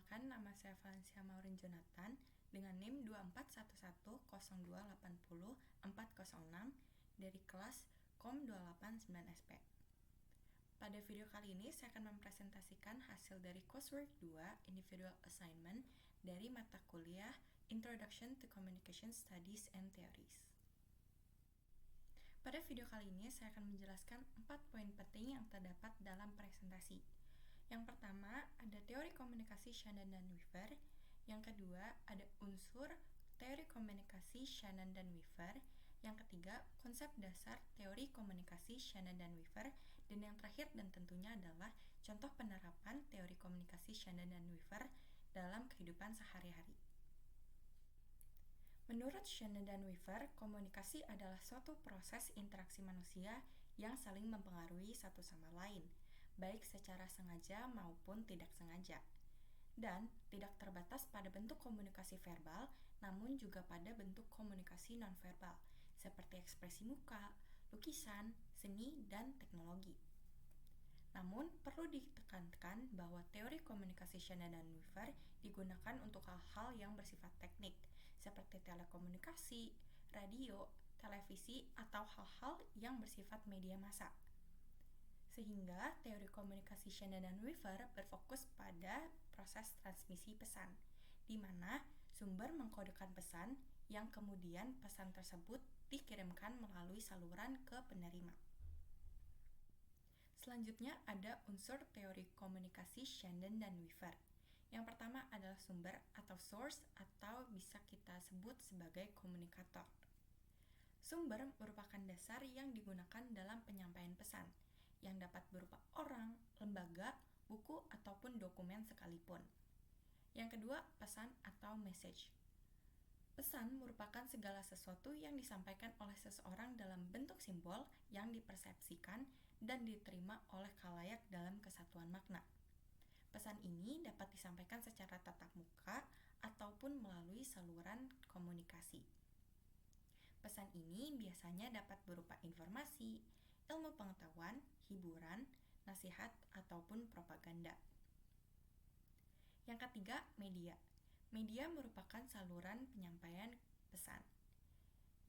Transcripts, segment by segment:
Perkenalkan, nama saya Valencia Maureen Jonathan dengan NIM 2411080406 dari kelas KOM 289SP. Pada video kali ini, saya akan mempresentasikan hasil dari coursework 2 Individual Assignment dari mata kuliah Introduction to Communication Studies and Theories. Pada video kali ini, saya akan menjelaskan 4 poin penting yang terdapat dalam presentasi. Yang pertama, ada teori komunikasi Shannon dan Weaver. Yang kedua, ada unsur teori komunikasi Shannon dan Weaver. Yang ketiga, konsep dasar teori komunikasi Shannon dan Weaver. Dan yang terakhir dan tentunya adalah contoh penerapan teori komunikasi Shannon dan Weaver dalam kehidupan sehari-hari. Menurut Shannon dan Weaver, komunikasi adalah suatu proses interaksi manusia yang saling mempengaruhi satu sama lain, baik secara sengaja maupun tidak sengaja. Dan tidak terbatas pada bentuk komunikasi verbal, namun juga pada bentuk komunikasi nonverbal, seperti ekspresi muka, lukisan, seni, dan teknologi. Namun, perlu ditekankan bahwa teori komunikasi Shannon dan Weaver digunakan untuk hal-hal yang bersifat teknik, seperti telekomunikasi, radio, televisi, atau hal-hal yang bersifat media massa. Sehingga teori komunikasi Shannon dan Weaver berfokus pada proses transmisi pesan, di mana sumber mengkodekan pesan yang kemudian pesan tersebut dikirimkan melalui saluran ke penerima. Selanjutnya ada unsur teori komunikasi Shannon dan Weaver. Yang pertama adalah sumber atau source atau bisa kita sebut sebagai komunikator. Sumber merupakan dasar yang digunakan dalam penyampaian pesan, yang dapat berupa orang, lembaga, buku, ataupun dokumen sekalipun. Yang kedua, pesan atau message. Pesan merupakan segala sesuatu yang disampaikan oleh seseorang dalam bentuk simbol yang dipersepsikan dan diterima oleh khalayak dalam kesatuan makna. Pesan ini dapat disampaikan secara tatap muka ataupun melalui saluran komunikasi. Pesan ini biasanya dapat berupa informasi, ilmu pengetahuan, hiburan, nasihat, ataupun propaganda. Yang ketiga, media. Media merupakan saluran penyampaian pesan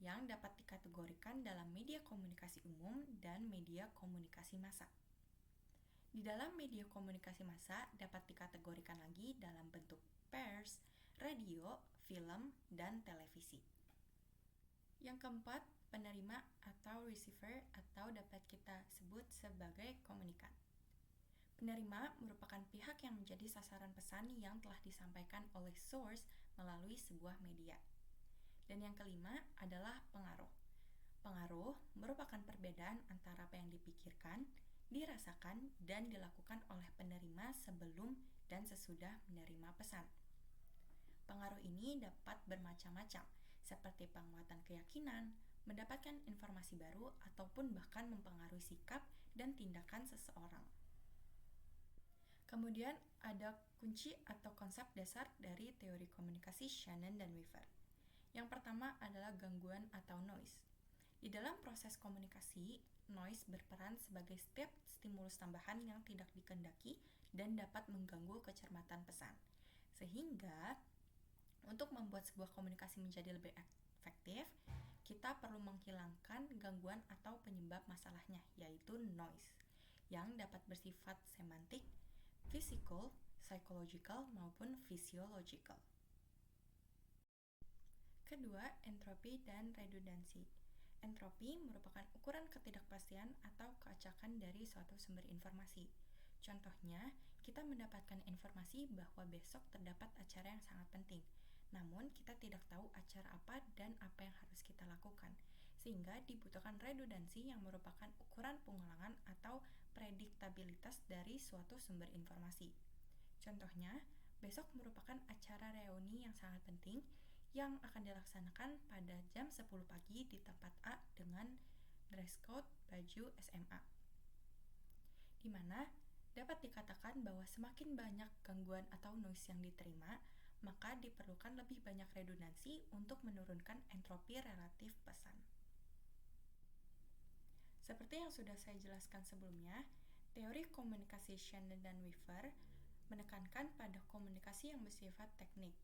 yang dapat dikategorikan dalam media komunikasi umum dan media komunikasi massa. Di dalam media komunikasi massa dapat dikategorikan lagi dalam bentuk pers, radio, film, dan televisi. Yang keempat, penerima atau receiver atau dapat kita sebut sebagai komunikan. Penerima merupakan pihak yang menjadi sasaran pesan yang telah disampaikan oleh source melalui sebuah media. Dan yang kelima adalah pengaruh. Pengaruh merupakan perbedaan antara apa yang dipikirkan, dirasakan, dan dilakukan oleh penerima sebelum dan sesudah menerima pesan. Pengaruh ini dapat bermacam-macam, seperti penguatan keyakinan, mendapatkan informasi baru, ataupun bahkan mempengaruhi sikap dan tindakan seseorang. Kemudian ada kunci atau konsep dasar dari teori komunikasi Shannon dan Weaver. Yang pertama adalah gangguan atau noise. Di dalam proses komunikasi, noise berperan sebagai setiap stimulus tambahan yang tidak dikehendaki dan dapat mengganggu kecermatan pesan. Sehingga, untuk membuat sebuah komunikasi menjadi lebih efektif, kita perlu menghilangkan gangguan atau penyebab masalahnya, yaitu noise, yang dapat bersifat semantik, physical, psychological, maupun physiological. Kedua, entropi dan redundansi. Entropi merupakan ukuran ketidakpastian atau keacakan dari suatu sumber informasi. Contohnya, kita mendapatkan informasi bahwa besok terdapat acara yang sangat penting, namun kita tidak tahu acara apa dan apa yang harus kita lakukan, sehingga dibutuhkan redundansi yang merupakan ukuran pengulangan atau prediktabilitas dari suatu sumber informasi. Contohnya, besok merupakan acara reuni yang sangat penting yang akan dilaksanakan pada jam 10 pagi di tempat A dengan dress code baju SMA. Di mana dapat dikatakan bahwa semakin banyak gangguan atau noise yang diterima, maka diperlukan lebih banyak redundansi untuk menurunkan entropi relatif pesan. Seperti yang sudah saya jelaskan sebelumnya, teori komunikasi Shannon dan Weaver menekankan pada komunikasi yang bersifat teknik.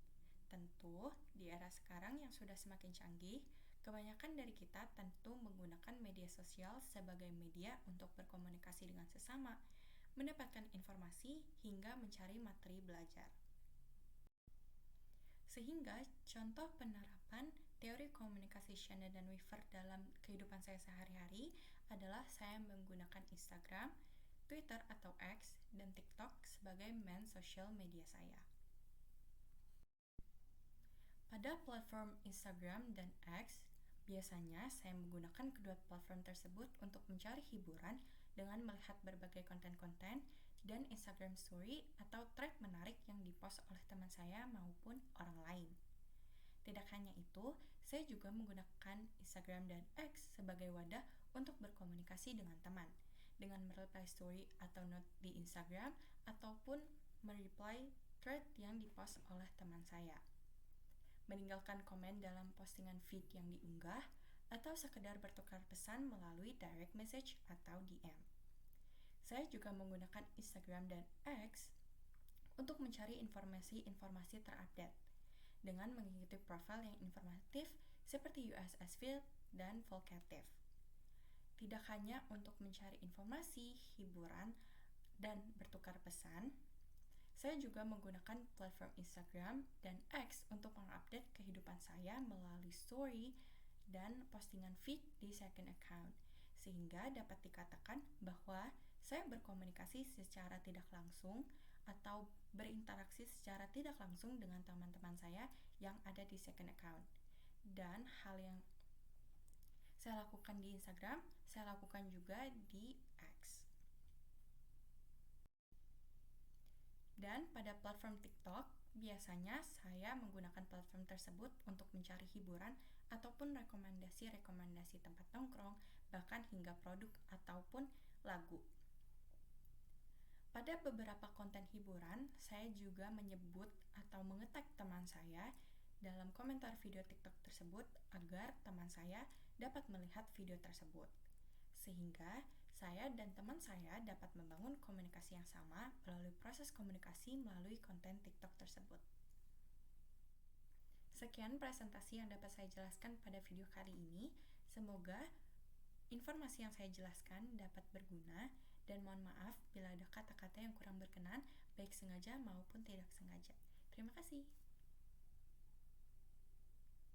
Tentu, di era sekarang yang sudah semakin canggih, kebanyakan dari kita tentu menggunakan media sosial sebagai media untuk berkomunikasi dengan sesama, mendapatkan informasi, hingga mencari materi belajar. Sehingga contoh penerapan teori komunikasi Shannon dan Weaver dalam kehidupan saya sehari-hari adalah saya menggunakan Instagram, Twitter atau X, dan TikTok sebagai main social media saya. Pada platform Instagram dan X, biasanya saya menggunakan kedua platform tersebut untuk mencari hiburan dengan melihat berbagai konten-konten dan Instagram Story atau thread menarik yang dipost oleh teman saya maupun orang lain. Tidak hanya itu, saya juga menggunakan Instagram dan X sebagai wadah untuk berkomunikasi dengan teman, dengan mereply story atau note di Instagram ataupun mereply thread yang dipost oleh teman saya, meninggalkan komen dalam postingan feed yang diunggah, atau sekedar bertukar pesan melalui direct message atau DM. Saya juga menggunakan Instagram dan X untuk mencari informasi-informasi terupdate dengan mengikuti profil yang informatif seperti USS Field dan Volcative. Tidak hanya untuk mencari informasi, hiburan, dan bertukar pesan, saya juga menggunakan platform Instagram dan X untuk mengupdate kehidupan saya melalui story dan postingan feed di second account, sehingga dapat dikatakan bahwa saya berkomunikasi secara tidak langsung atau berinteraksi secara tidak langsung dengan teman-teman saya yang ada di second account. Dan hal yang saya lakukan di Instagram, saya lakukan juga di X. Dan pada platform TikTok, biasanya saya menggunakan platform tersebut untuk mencari hiburan ataupun rekomendasi-rekomendasi tempat nongkrong, bahkan hingga produk ataupun lagu. Pada beberapa konten hiburan, saya juga menyebut atau mengetag teman saya dalam komentar video TikTok tersebut agar teman saya dapat melihat video tersebut. Sehingga saya dan teman saya dapat membangun komunikasi yang sama melalui proses komunikasi melalui konten TikTok tersebut. Sekian presentasi yang dapat saya jelaskan pada video kali ini. Semoga informasi yang saya jelaskan dapat berguna, dan mohon maaf bila ada kata-kata yang kurang berkenan, baik sengaja maupun tidak sengaja. Terima kasih.